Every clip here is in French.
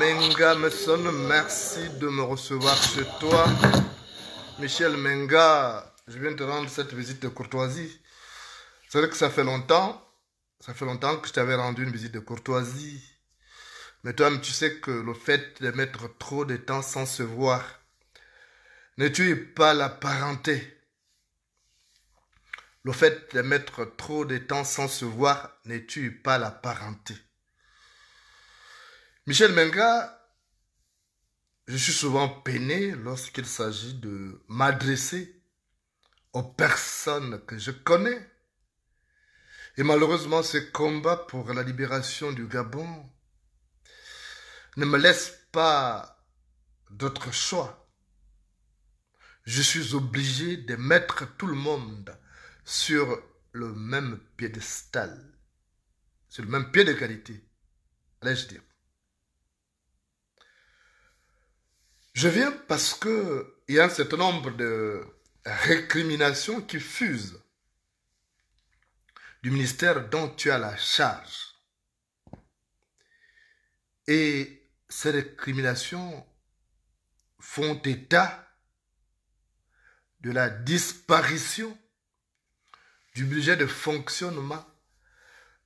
Menga me sonne, merci de me recevoir chez toi. Michel Menga, je viens te rendre cette visite de courtoisie. C'est vrai que ça fait longtemps que je t'avais rendu une visite de courtoisie. Mais toi, tu sais que le fait de mettre trop de temps sans se voir ne tue pas la parenté. Le fait de mettre trop de temps sans se voir ne tue pas la parenté. Michel Menga, je suis souvent peiné lorsqu'il s'agit de m'adresser aux personnes que je connais. Et malheureusement, ce combat pour la libération du Gabon ne me laisse pas d'autre choix. Je suis obligé de mettre tout le monde sur le même piédestal, sur le même pied d'égalité, allais-je dire. Je viens parce que il y a un certain nombre de récriminations qui fusent du ministère dont tu as la charge. Et ces récriminations font état de la disparition du budget de fonctionnement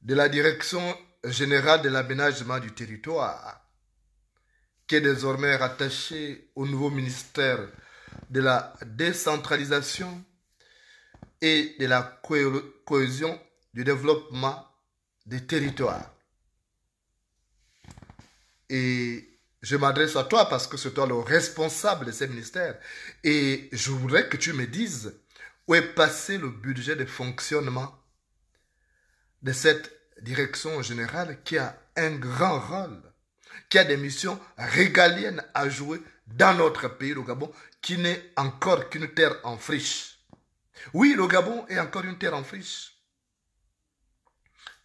de la Direction générale de l'aménagement du territoire, qui est désormais rattaché au nouveau ministère de la décentralisation et de la cohésion du développement des territoires. Et je m'adresse à toi parce que c'est toi le responsable de ces ministères. Et je voudrais que tu me dises où est passé le budget de fonctionnement de cette direction générale qui a un grand rôle, qui a des missions régaliennes à jouer dans notre pays, le Gabon, qui n'est encore qu'une terre en friche. Oui, le Gabon est encore une terre en friche.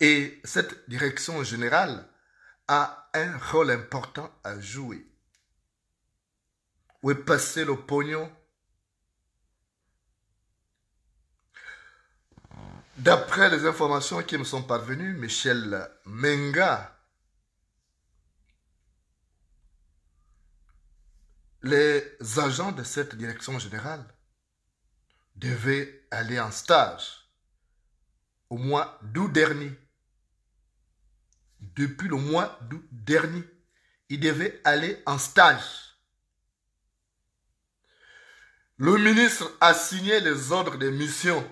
Et cette direction générale a un rôle important à jouer. Où est passé le pognon? D'après les informations qui me sont parvenues, Michel Menga, les agents de cette direction générale devaient aller en stage au mois d'août dernier. Depuis le mois d'août dernier, ils devaient aller en stage. Le ministre a signé les ordres de mission.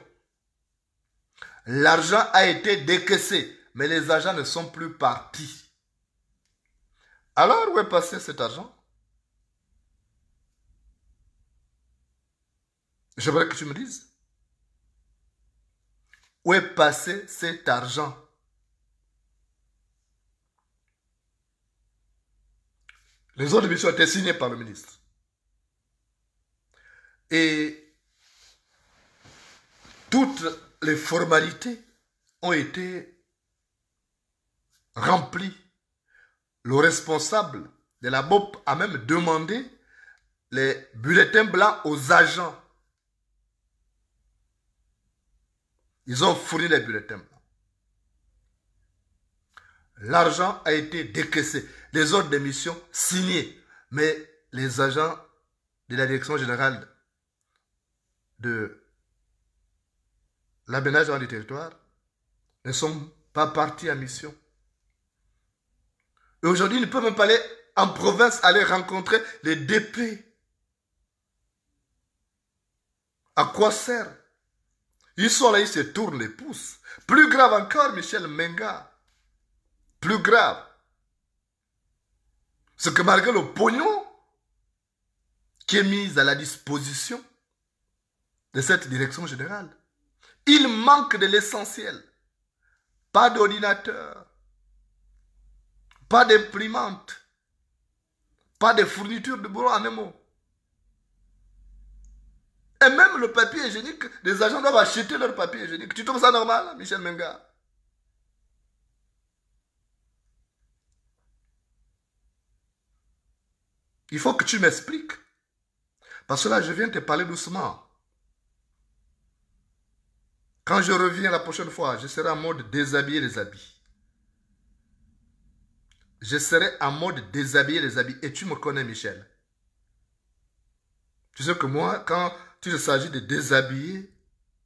L'argent a été décaissé, mais les agents ne sont plus partis. Alors, où est passé cet argent? J'aimerais que tu me dises. Où est passé cet argent? Les ordres de mission étaient signés par le ministre. Et toutes les formalités ont été remplies. Le responsable de la BOP a même demandé les bulletins blancs aux agents. Ils ont fourni les bulletins blancs. L'argent a été décaissé. Les ordres de mission signés. Mais les agents de la direction générale de l'aménagement du territoire ne sont pas partis en mission. Et aujourd'hui, ils ne peuvent même pas aller en province, aller rencontrer les DP. À quoi sert? Ils sont là, ils se tournent les pouces. Plus grave encore, Michel Menga. Plus grave. C'est que malgré le pognon qui est mis à la disposition de cette direction générale, il manque de l'essentiel. Pas d'ordinateur, pas d'imprimante, pas de fourniture de bureau en un mot. Et même le papier hygiénique, les agents doivent acheter leur papier hygiénique. Tu trouves ça normal, Michel Menga? Il faut que tu m'expliques. Parce que là, je viens te parler doucement. Quand je reviens la prochaine fois, je serai en mode déshabiller les habits. je serai en mode déshabiller les habits. Et tu me connais, Michel. Tu sais que moi, quand il s'agit de déshabiller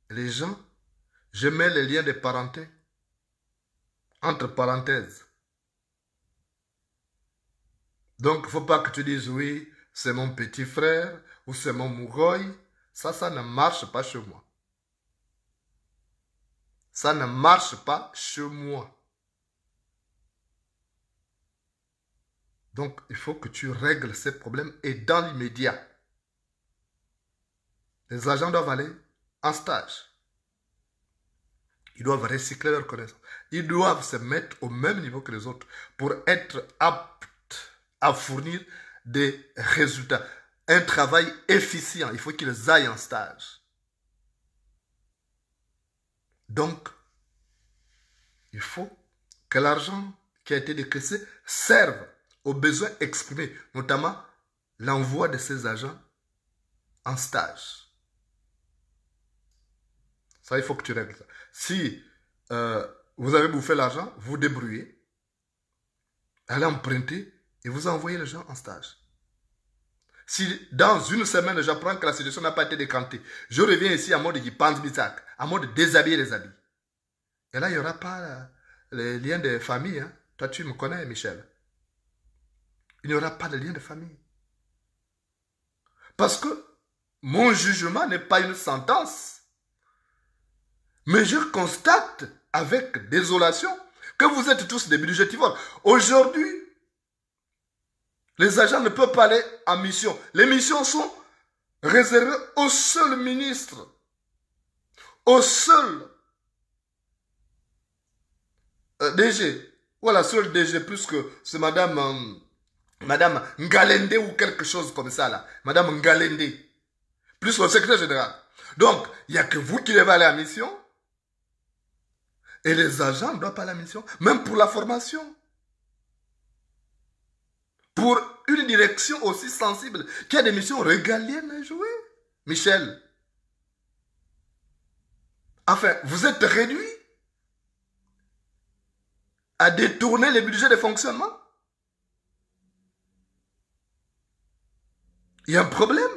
les gens, je mets les liens de parenté entre parenthèses. Donc, il ne faut pas que tu dises oui, c'est mon petit frère ou c'est mon mourroï. Ça ne marche pas chez moi. Ça ne marche pas chez moi. Donc, il faut que tu règles ces problèmes et dans l'immédiat. Les agents doivent aller en stage. Ils doivent recycler leurs connaissances. Ils doivent se mettre au même niveau que les autres pour être aptes à fournir des résultats. Un travail efficient. Il faut qu'ils aillent en stage. Donc, il faut que l'argent qui a été décaissé serve aux besoins exprimés, notamment l'envoi de ces agents en stage. Ça, il faut que tu règles ça. Si vous avez bouffé l'argent, vous débrouillez, allez emprunter et vous envoyez les gens en stage. Si dans une semaine, j'apprends que la situation n'a pas été décantée, je reviens ici en mode Yipanz Bisak, en mode déshabiller les habits. Et là, il n'y aura pas les liens de famille. Hein. Toi, tu me connais, Michel. Il n'y aura pas de lien de famille. Parce que mon jugement n'est pas une sentence. Mais je constate avec désolation que vous êtes tous des budgétivores. Aujourd'hui, les agents ne peuvent pas aller en mission. Les missions sont réservées au seul ministre, au seul DG. Voilà, seul DG, plus que c'est Madame Ngalende ou quelque chose comme ça là. Madame Ngalende. Plus le secrétaire général. Donc, il n'y a que vous qui devez aller en mission. Et les agents ne doivent pas aller en mission. Même pour la formation. Pour une direction aussi sensible, qui a des missions régaliennes à jouer. Michel. Enfin, vous êtes réduit à détourner les budgets de fonctionnement. Il y a un problème.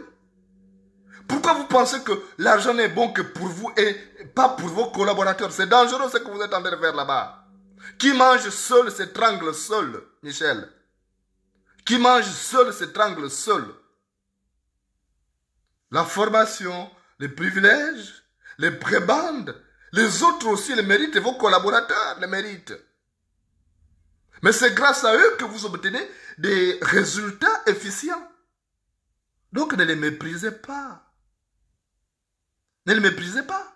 Pourquoi vous pensez que l'argent n'est bon que pour vous et pas pour vos collaborateurs? C'est dangereux ce que vous êtes en train de faire là-bas. Qui mange seul s'étrangle seul, Michel. Qui mange seul s'étrangle seul. La formation, les privilèges, les prébendes, les autres aussi les méritent et vos collaborateurs les méritent. Mais c'est grâce à eux que vous obtenez des résultats efficients. Donc ne les méprisez pas. Ne les méprisez pas.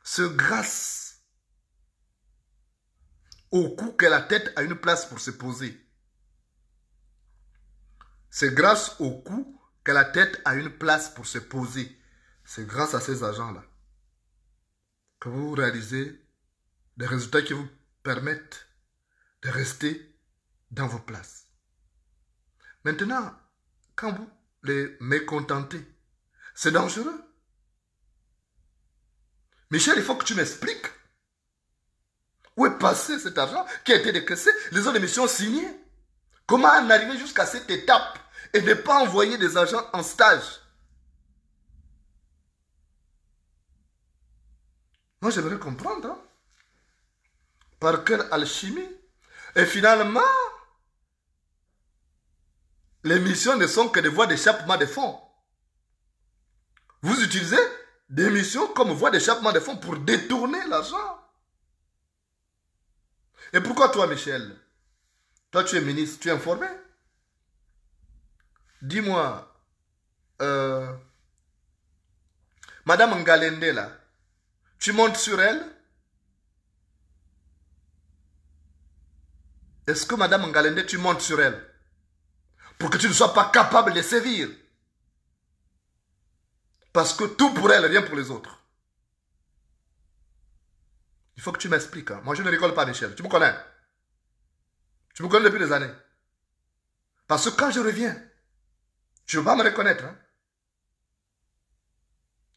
C'est grâce au cou que la tête a une place pour se poser. C'est grâce au cou que la tête a une place pour se poser. C'est grâce à ces agents-là que vous réalisez des résultats qui vous permettent de rester dans vos places. Maintenant, quand vous les mécontentez, c'est dangereux. Michel, il faut que tu m'expliques où est passé cet argent qui a été décaissé, les autres missions signées. Comment en arriver jusqu'à cette étape et ne pas envoyer des agents en stage? Moi, j'aimerais comprendre. Hein? Par quelle alchimie? Et finalement, les missions ne sont que des voies d'échappement de fonds. Vous utilisez des missions comme voie d'échappement de fonds pour détourner l'argent. Et pourquoi toi, Michel? Toi, tu es ministre, tu es informé? Dis-moi, Madame Ngalende, là, tu montes sur elle? Est-ce que Madame Ngalende, tu montes sur elle? Pour que tu ne sois pas capable de sévir. Parce que tout pour elle, rien pour les autres. Il faut que tu m'expliques. Hein. Moi, je ne rigole pas, Michel. Tu me connais. Tu me connais depuis des années. Parce que quand je reviens, tu ne vas pas me reconnaître. Hein.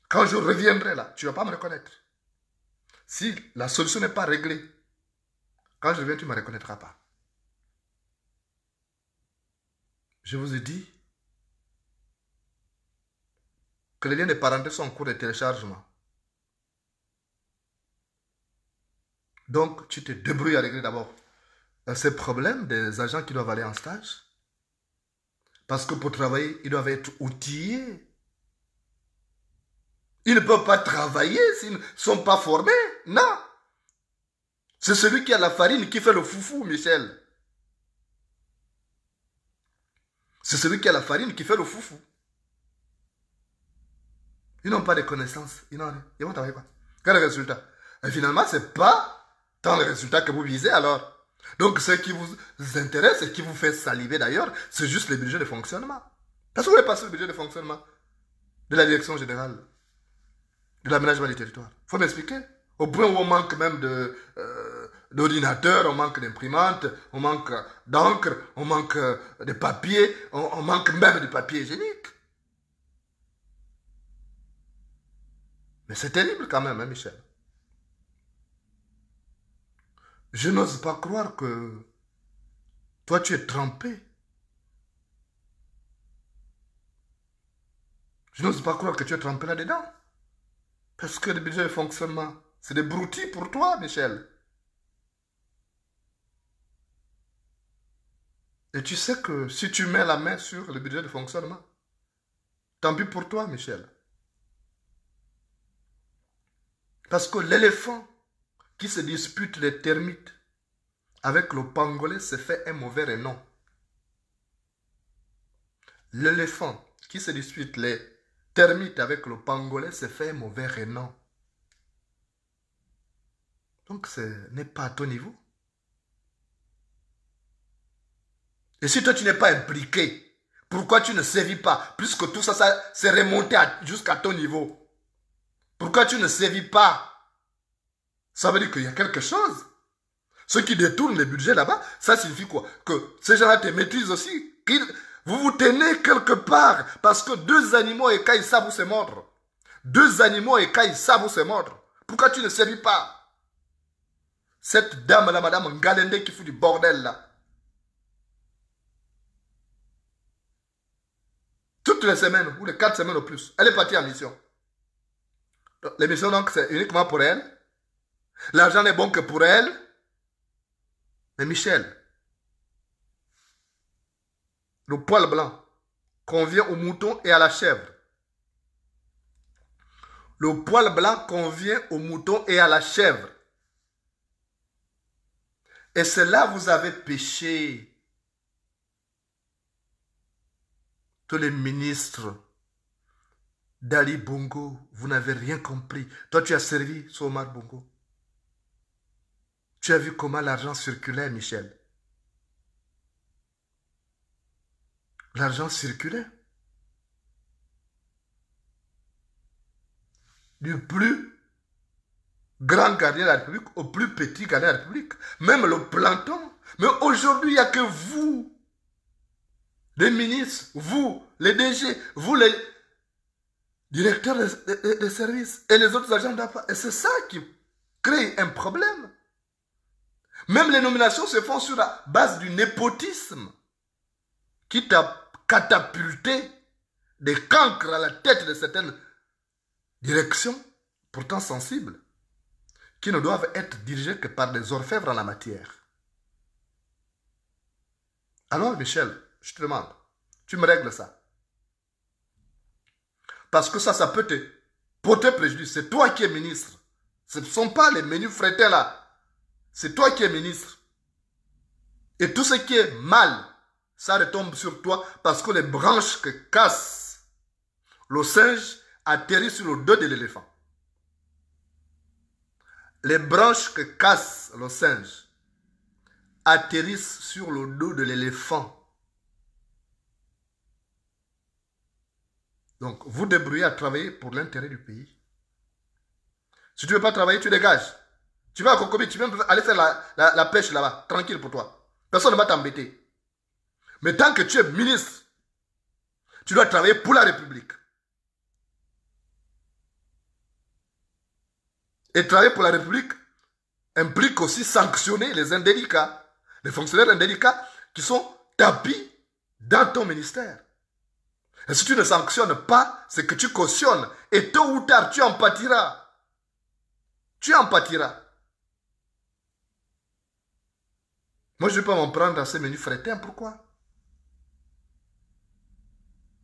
Quand je reviendrai là, tu ne vas pas me reconnaître. Si la solution n'est pas réglée, Quand je viens, tu ne me reconnaîtras pas. Je vous ai dit que les liens de parenté sont en cours de téléchargement. Donc, tu te débrouilles à régler d'abord ces problèmes des agents qui doivent aller en stage. Parce que pour travailler, ils doivent être outillés. Ils ne peuvent pas travailler s'ils ne sont pas formés. Non. C'est celui qui a la farine qui fait le foufou, Michel. C'est celui qui a la farine qui fait le foufou. Ils n'ont pas de connaissances. Ils n'ont rien. Ils vont travailler quoi? Quel est le résultat? Et finalement, ce n'est pas tant le résultat que vous visez alors. Donc, ce qui vous intéresse et qui vous fait saliver d'ailleurs, c'est juste le budget de fonctionnement. Parce que vous voulez passer le budget de fonctionnement de la direction générale, de l'aménagement du territoire. Il faut m'expliquer. Au point où on manque même d'ordinateurs, on manque d'imprimantes, on manque d'encre, on manque de papier, on manque même de papier hygiénique. Mais c'est terrible quand même, hein, Michel. Je n'ose pas croire que toi, tu es trempé. Je n'ose pas croire que tu es trempé là-dedans. Parce que le budget de fonctionnement, c'est des broutilles pour toi, Michel. Et tu sais que si tu mets la main sur le budget de fonctionnement, tant pis pour toi, Michel. Parce que l'éléphant qui se dispute les termites avec le pangolin se fait un mauvais renom. L'éléphant qui se dispute les termites avec le pangolin se fait un mauvais renom. Donc ce n'est pas à ton niveau. Et si toi tu n'es pas impliqué, pourquoi tu ne sévis pas? Puisque tout ça, ça s'est remonté jusqu'à ton niveau. Pourquoi tu ne sévis pas? Ça veut dire qu'il y a quelque chose. Ceux qui détournent les budgets là-bas, ça signifie quoi? Que ces gens-là te maîtrisent aussi. Vous vous tenez quelque part parce que deux animaux écaillent savent où se mordre. Deux animaux écaillent savent où se mordre. Pourquoi tu ne sévis pas? Cette dame-là, madame Ngalende qui fout du bordel là. Toutes les semaines, ou les 4 semaines au plus, elle est partie en mission. L'émission donc c'est uniquement pour elle. L'argent n'est bon que pour elle. Mais Michel, le poil blanc convient au mouton et à la chèvre. Le poil blanc convient au mouton et à la chèvre. Et c'est là vous avez péché. Tous les ministres d'Ali Bongo, vous n'avez rien compris. Toi, tu as servi Somar Bongo. Tu as vu comment l'argent circulait, Michel. L'argent circulait. Du plus grand gardien de la République au plus petit gardien de la République. Même le planton. Mais aujourd'hui, il n'y a que vous, les ministres, vous, les DG, vous, les directeurs des services et les autres agents d'affaires. Et c'est ça qui crée un problème. Même les nominations se font sur la base du népotisme qui t'a catapulté des cancres à la tête de certaines directions, pourtant sensibles, qui ne doivent être dirigées que par des orfèvres en la matière. Alors, Michel, je te demande, tu me règles ça. Parce que ça peut te porter préjudice. C'est toi qui es ministre. Ce ne sont pas les menus frétins là. C'est toi qui es ministre. Et tout ce qui est mal, ça retombe sur toi parce que les branches que casse le singe atterrissent sur le dos de l'éléphant. Les branches que casse le singe atterrissent sur le dos de l'éléphant. Donc, vous débrouillez à travailler pour l'intérêt du pays. Si tu ne veux pas travailler, tu dégages. Tu vas à Kokobi, tu peux aller faire la pêche là-bas, tranquille pour toi. Personne ne va t'embêter. Mais tant que tu es ministre, tu dois travailler pour la République. Et travailler pour la République implique aussi sanctionner les indélicats, les fonctionnaires indélicats qui sont tapis dans ton ministère. Et si tu ne sanctionnes pas, c'est que tu cautionnes. Et tôt ou tard, tu en pâtiras. Tu en pâtiras. Moi, je ne vais pas m'en prendre à ces menus frétins. Pourquoi?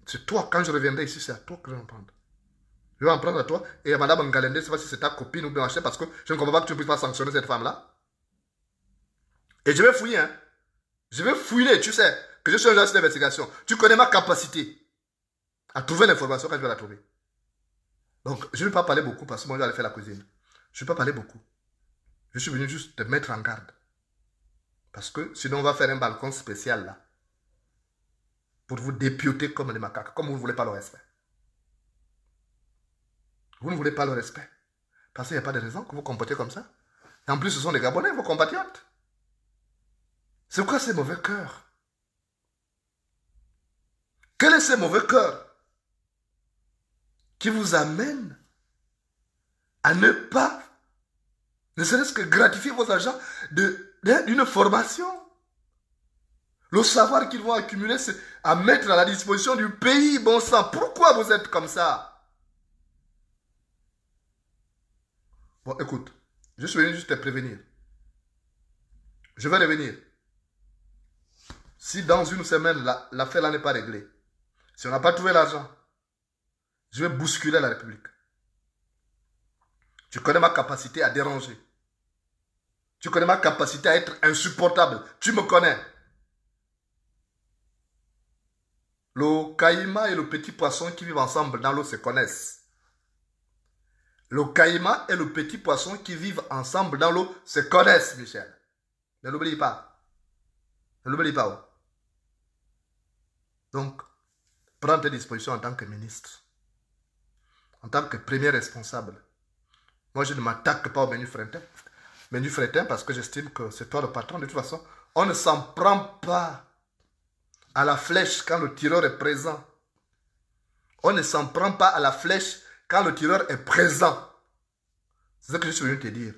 C'est toi, quand je reviendrai ici, c'est à toi que je vais m'en prendre. Je vais en prendre à toi et à Madame Ngalende, je ne sais pas si c'est ta copine ou bien machin, parce que je ne comprends pas que tu ne puisses pas sanctionner cette femme-là. Et je vais fouiller, hein. Je vais fouiller, tu sais, que je suis un agent d'investigation. Tu connais ma capacité à trouver l'information quand je vais la trouver. Donc, je ne vais pas parler beaucoup parce que moi, je vais aller faire la cuisine. Je ne vais pas parler beaucoup. Je suis venu juste te mettre en garde. Parce que sinon, on va faire un balcon spécial là. Pour vous dépioter comme des macaques, comme vous ne voulez pas le respect. Vous ne voulez pas le respect. Parce qu'il n'y a pas de raison que vous vous comportez comme ça. Et en plus, ce sont des Gabonais, vos compatriotes. C'est quoi ces mauvais cœurs? Quel est ce mauvais cœur qui vous amène à ne pas, ne serait-ce que gratifier vos agents d'une formation? Le savoir qu'ils vont accumuler, c'est à mettre à la disposition du pays, bon sang. Pourquoi vous êtes comme ça? Bon, écoute, je suis venu juste te prévenir. Je vais revenir. Si dans une semaine, l'affaire là n'est pas réglée, si on n'a pas trouvé l'argent, je vais bousculer la République. Tu connais ma capacité à déranger. Tu connais ma capacité à être insupportable. Tu me connais. Le caïman et le petit poisson qui vivent ensemble dans l'eau se connaissent. Le caïman et le petit poisson qui vivent ensemble dans l'eau se connaissent, Michel. Ne l'oublie pas. Ne l'oublie pas. Oh. Donc, prends tes dispositions en tant que ministre. En tant que premier responsable. Moi, je ne m'attaque pas au menu fretin parce que j'estime que c'est toi le patron. De toute façon, on ne s'en prend pas à la flèche quand le tireur est présent. On ne s'en prend pas à la flèche quand le tireur est présent. C'est ce que je suis venu te dire.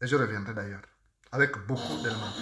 Et je reviendrai d'ailleurs. Avec beaucoup d'éléments.